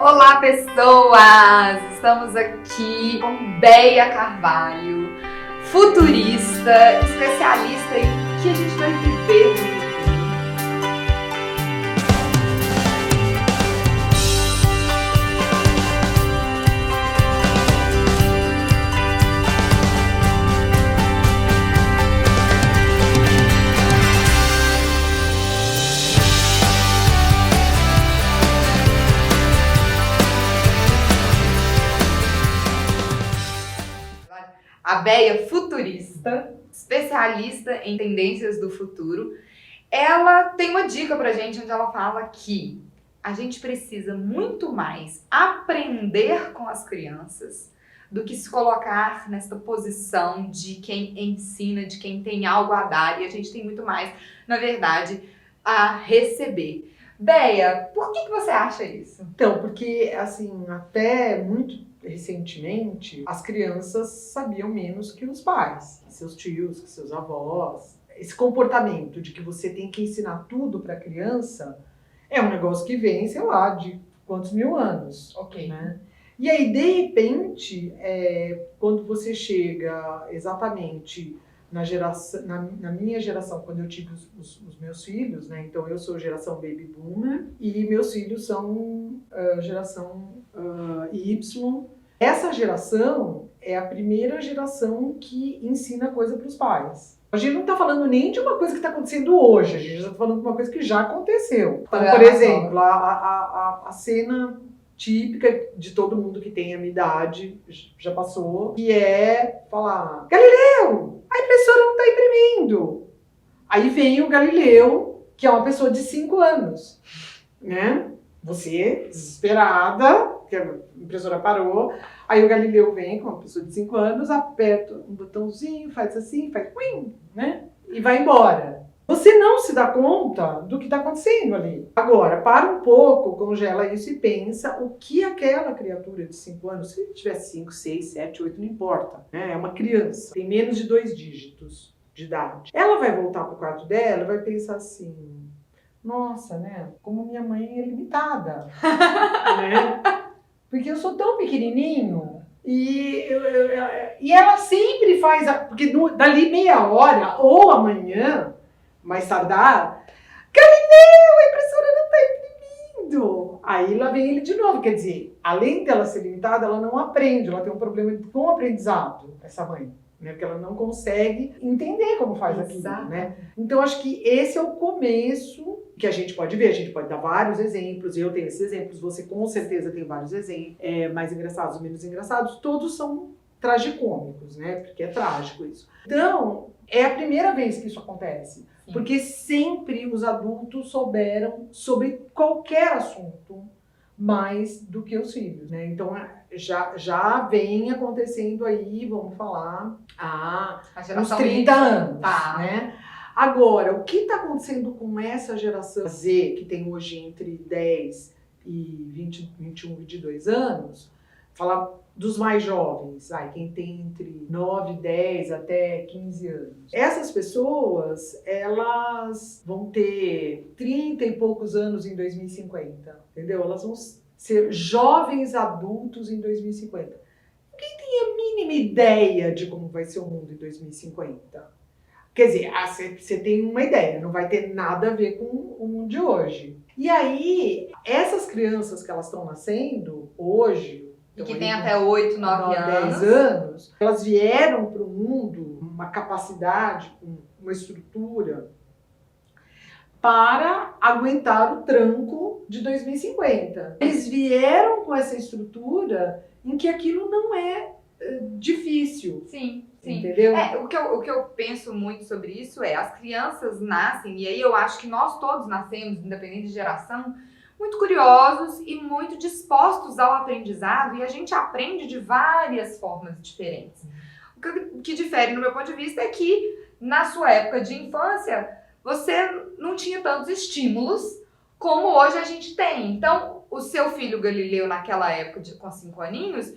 Olá, pessoas! Estamos aqui com Béia Carvalho, futurista, especialista em que a gente vai viver no futuro. A Béia, futurista, especialista em tendências do futuro, ela tem uma dica pra gente onde ela fala que a gente precisa muito mais aprender com as crianças do que se colocar nessa posição de quem ensina, de quem tem algo a dar, e a gente tem muito mais, na verdade, a receber. Béia, por que você acha isso? Então, porque, assim, até muito recentemente, as crianças sabiam menos que os pais, que seus tios, que seus avós. Esse comportamento de que você tem que ensinar tudo para a criança é um negócio que vem, sei lá, de quantos mil anos. Ok. Né? E aí, de repente, quando você chega exatamente na geração, na minha geração, quando eu tive os meus filhos, né? Então eu sou geração Baby Boomer e meus filhos são geração Y. Essa geração é a primeira geração que ensina coisa para os pais. A gente não está falando nem de uma coisa que está acontecendo hoje, a gente está falando de uma coisa que já aconteceu. Então, por exemplo, a cena típica de todo mundo que tem a minha idade, já passou, que é falar: Galileu, a impressora não está imprimindo. Aí vem o Galileu, que é uma pessoa de 5 anos, né? Você, desesperada, que a impressora parou, aí o Galileu vem com uma pessoa de 5 anos, aperta um botãozinho, faz assim, faz pim, né? E vai embora. Você não se dá conta do que está acontecendo ali. Agora, para um pouco, congela isso e pensa o que aquela criatura de 5 anos, se tiver 5, 6, 7, 8, não importa, né? É uma criança, tem menos de 2 dígitos de idade. Ela vai voltar para o quarto dela e vai pensar assim: nossa, né? Como minha mãe é limitada, né? Porque eu sou tão pequenininho e ela sempre faz, porque dali meia hora ou amanhã, mais tardar, Galileu, a impressora não está imprimindo. Aí lá vem ele de novo, quer dizer, além dela ser limitada, ela não aprende, ela tem um problema com o aprendizado, essa mãe, né? Porque ela não consegue entender como faz aquilo, né? Então acho que esse é o começo que a gente pode ver, a gente pode dar vários exemplos, eu tenho esses exemplos, você com certeza tem vários exemplos, mais engraçados, menos engraçados, todos são tragicômicos, né? Porque é trágico isso. Então, é a primeira vez que isso acontece. Sim. Porque sempre os adultos souberam sobre qualquer assunto mais do que os filhos, né? Então, já vem acontecendo aí, vamos falar, há uns 30 anos, né? Agora, o que está acontecendo com essa geração Z, que tem hoje entre 10 e 21, 22 anos, falar dos mais jovens, quem tem entre 9, 10 até 15 anos. Essas pessoas, elas vão ter 30 e poucos anos em 2050, entendeu? Elas vão ser jovens adultos em 2050. Ninguém tem a mínima ideia de como vai ser o mundo em 2050. Quer dizer, você tem uma ideia, não vai ter nada a ver com o mundo de hoje. E aí, essas crianças que elas estão nascendo hoje, e que tem até 8, 9 anos. 10 anos, elas vieram para o mundo uma capacidade, uma estrutura para aguentar o tranco de 2050. Eles vieram com essa estrutura em que aquilo não é difícil. Sim, sim. Entendeu? O que eu penso muito sobre isso é, as crianças nascem, e aí eu acho que nós todos nascemos, independente de geração, muito curiosos e muito dispostos ao aprendizado, e a gente aprende de várias formas diferentes. O que difere, no meu ponto de vista, é que na sua época de infância, você não tinha tantos estímulos como hoje a gente tem. Então, o seu filho Galileu, naquela época, com 5 aninhos,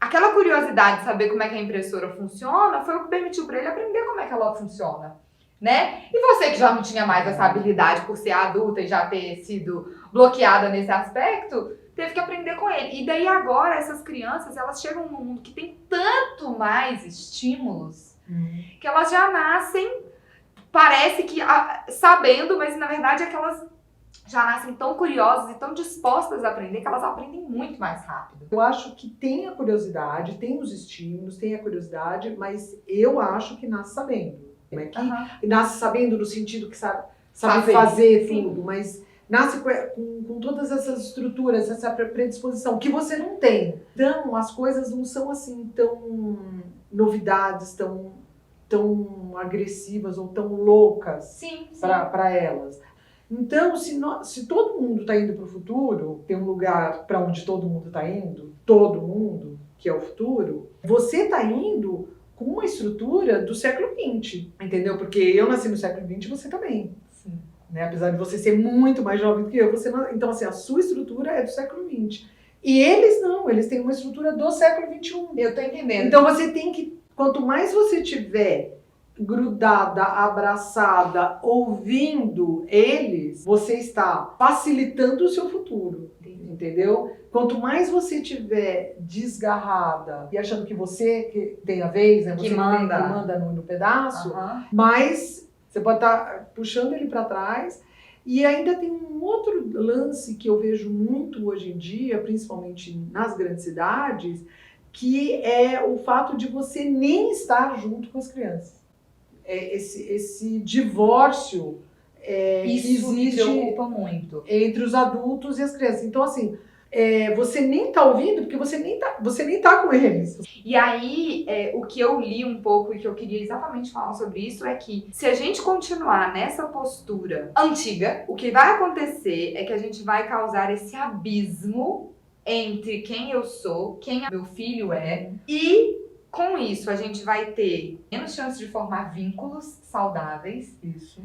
aquela curiosidade de saber como é que a impressora funciona foi o que permitiu para ele aprender como é que ela funciona. né? E você que já não tinha mais essa habilidade por ser adulta e já ter sido bloqueada nesse aspecto, teve que aprender com ele. E daí agora essas crianças, elas chegam num mundo que tem tanto mais estímulos que elas já nascem, parece que sabendo, mas na verdade é que elas já nascem tão curiosas e tão dispostas a aprender que elas aprendem muito mais rápido. Eu acho que tem a curiosidade, tem os estímulos, tem a curiosidade, mas eu acho que nasce sabendo. Não é que nasce sabendo no sentido que sabe fazer tudo, mas nasce com todas essas estruturas, essa predisposição que você não tem. Então, as coisas não são assim tão novidades, tão agressivas ou tão loucas para elas. Então, se todo mundo está indo para o futuro, tem um lugar para onde todo mundo está indo, todo mundo, que é o futuro, você está indo com uma estrutura do século XX, entendeu? Porque eu nasci no século XX e você também. Sim. Né? Apesar de você ser muito mais jovem do que eu, você não... Então, assim, a sua estrutura é do século XX. E eles não, eles têm uma estrutura do século XXI. Eu tô entendendo. Então, você tem que, quanto mais você tiver grudada, abraçada, ouvindo eles, você está facilitando o seu futuro, entendeu? Quanto mais você tiver desgarrada e achando que você que tem a vez, né? Você que manda no pedaço, mais você pode estar puxando ele para trás. E ainda tem um outro lance que eu vejo muito hoje em dia, principalmente nas grandes cidades, que é o fato de você nem estar junto com as crianças. Esse divórcio isso me preocupa muito entre os adultos e as crianças. Então, assim, você nem tá ouvindo porque você nem tá com eles. E aí, o que eu li um pouco e que eu queria exatamente falar sobre isso é que se a gente continuar nessa postura antiga, o que vai acontecer é que a gente vai causar esse abismo entre quem eu sou, quem meu filho é, e com isso a gente vai ter menos chance de formar vínculos saudáveis. Isso.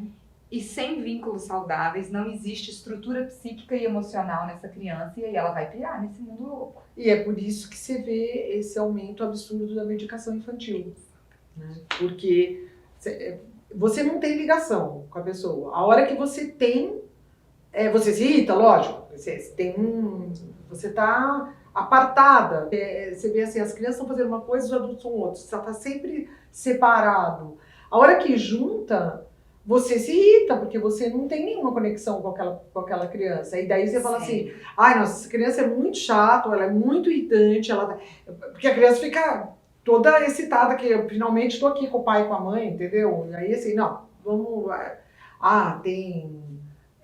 E sem vínculos saudáveis não existe estrutura psíquica e emocional nessa criança e aí ela vai pirar nesse mundo louco. E é por isso que você vê esse aumento absurdo da medicação infantil. Né? Porque você não tem ligação com a pessoa. A hora que você tem, você se irrita, lógico. Você tá apartada. Você vê assim, as crianças estão fazendo uma coisa, os adultos são outros. Você tá sempre separado. A hora que junta, você se irrita, porque você não tem nenhuma conexão com aquela criança. E daí você fala assim, ai, nossa, essa criança é muito chata, ela é muito irritante, porque a criança fica toda excitada, que eu finalmente estou aqui com o pai e com a mãe, entendeu? E aí assim, não, vamos... tem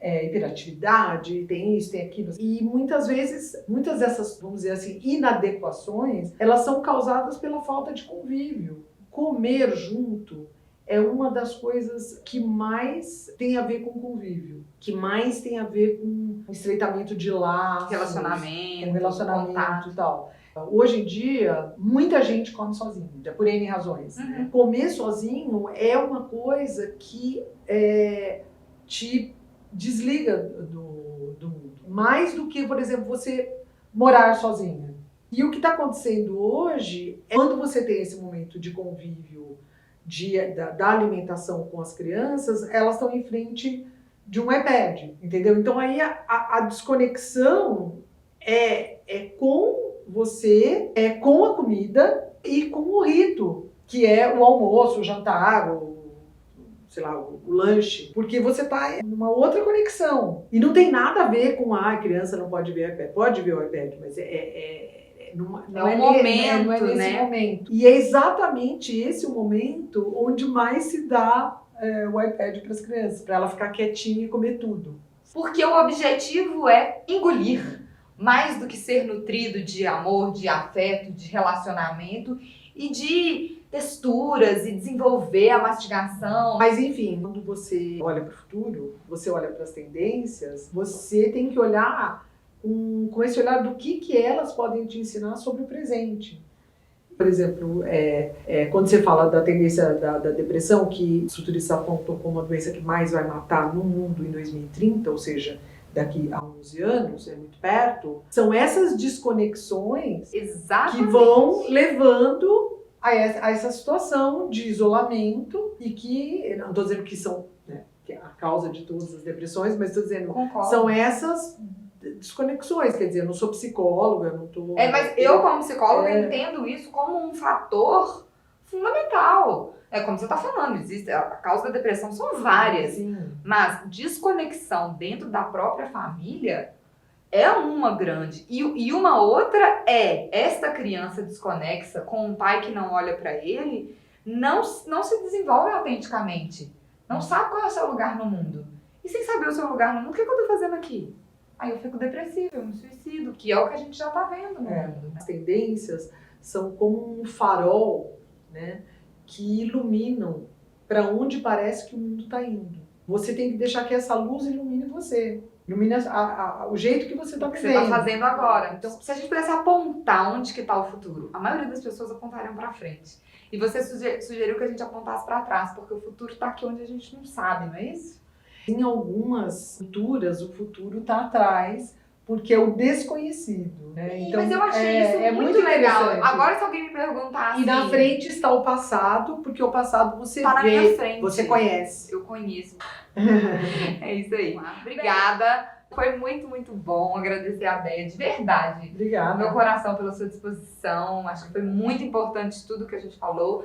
hiperatividade, tem isso, tem aquilo. E muitas vezes, muitas dessas, vamos dizer assim, inadequações, elas são causadas pela falta de convívio. Comer junto é uma das coisas que mais tem a ver com convívio, que mais tem a ver com estreitamento de laços, relacionamento e tal. Hoje em dia, muita gente come sozinho, por N razões. Uhum. Comer sozinho é uma coisa que te desliga do mundo. Mais do que, por exemplo, você morar sozinha. E o que está acontecendo hoje é quando você tem esse momento de convívio da alimentação com as crianças, elas estão em frente de um iPad, entendeu? Então aí a desconexão é com você, com a comida e com o rito, que é o almoço, o jantar, o lanche, porque você tá numa outra conexão. E não tem nada a ver com a criança não pode ver o iPad. Pode ver o iPad, mas não é nesse momento. E é exatamente esse o momento onde mais se dá o iPad para as crianças, para ela ficar quietinha e comer tudo. Porque o objetivo é engolir, mais do que ser nutrido de amor, de afeto, de relacionamento e de texturas e desenvolver a mastigação. Mas enfim, quando você olha para o futuro, você olha para as tendências, você tem que olhar com esse olhar do que elas podem te ensinar sobre o presente. Por exemplo, quando você fala da tendência da depressão, que os futuristas apontam como a doença que mais vai matar no mundo em 2030, ou seja, daqui a 11 anos, é muito perto, são essas desconexões que vão levando a essa situação de isolamento e que, não estou dizendo que são, né, que é a causa de todas as depressões, mas estou dizendo, Concordo. são essas desconexões, quer dizer, eu não sou psicóloga, não estou... Mas eu, como psicóloga, entendo isso como um fator fundamental. É como você está falando, existe, a causa da depressão são várias, Sim. mas desconexão dentro da própria família é uma grande. E uma outra é esta criança desconexa com um pai que não olha para ele, não se desenvolve autenticamente. Não sabe qual é o seu lugar no mundo. E sem saber o seu lugar no mundo, o que eu tô fazendo aqui? Aí eu fico depressiva, eu me suicido, que é o que a gente já tá vendo no mundo. As tendências são como um farol, né, que iluminam para onde parece que o mundo está indo. Você tem que deixar que essa luz ilumine você. Ilumine o jeito que você está vivendo. Que você está fazendo agora. Então, se a gente pudesse apontar onde que está o futuro, a maioria das pessoas apontariam para frente. E você sugeriu que a gente apontasse para trás, porque o futuro está aqui onde a gente não sabe, não é isso? Em algumas culturas, o futuro está atrás, porque é o desconhecido, né? Então, mas eu achei isso muito legal. Agora, se alguém me perguntar assim... E na frente está o passado, porque o passado você tá vê, na minha frente. você conhece. Eu conheço. É isso aí. Obrigada. Foi muito, muito bom agradecer a Béia, de verdade. Obrigada. Meu coração pela sua disposição. Acho que foi muito importante tudo que a gente falou.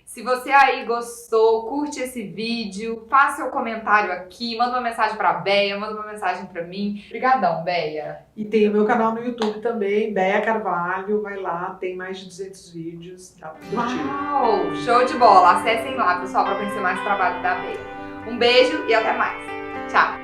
Se você aí gostou, curte esse vídeo, faça seu comentário aqui, manda uma mensagem pra Béia, manda uma mensagem pra mim. Obrigadão, Béia. E tem o meu canal no YouTube também, Béia Carvalho, vai lá, tem mais de 200 vídeos, dá pra curtir. Uau, show de bola. Acessem lá, pessoal, pra conhecer mais o trabalho da Béia. Um beijo e até mais. Tchau.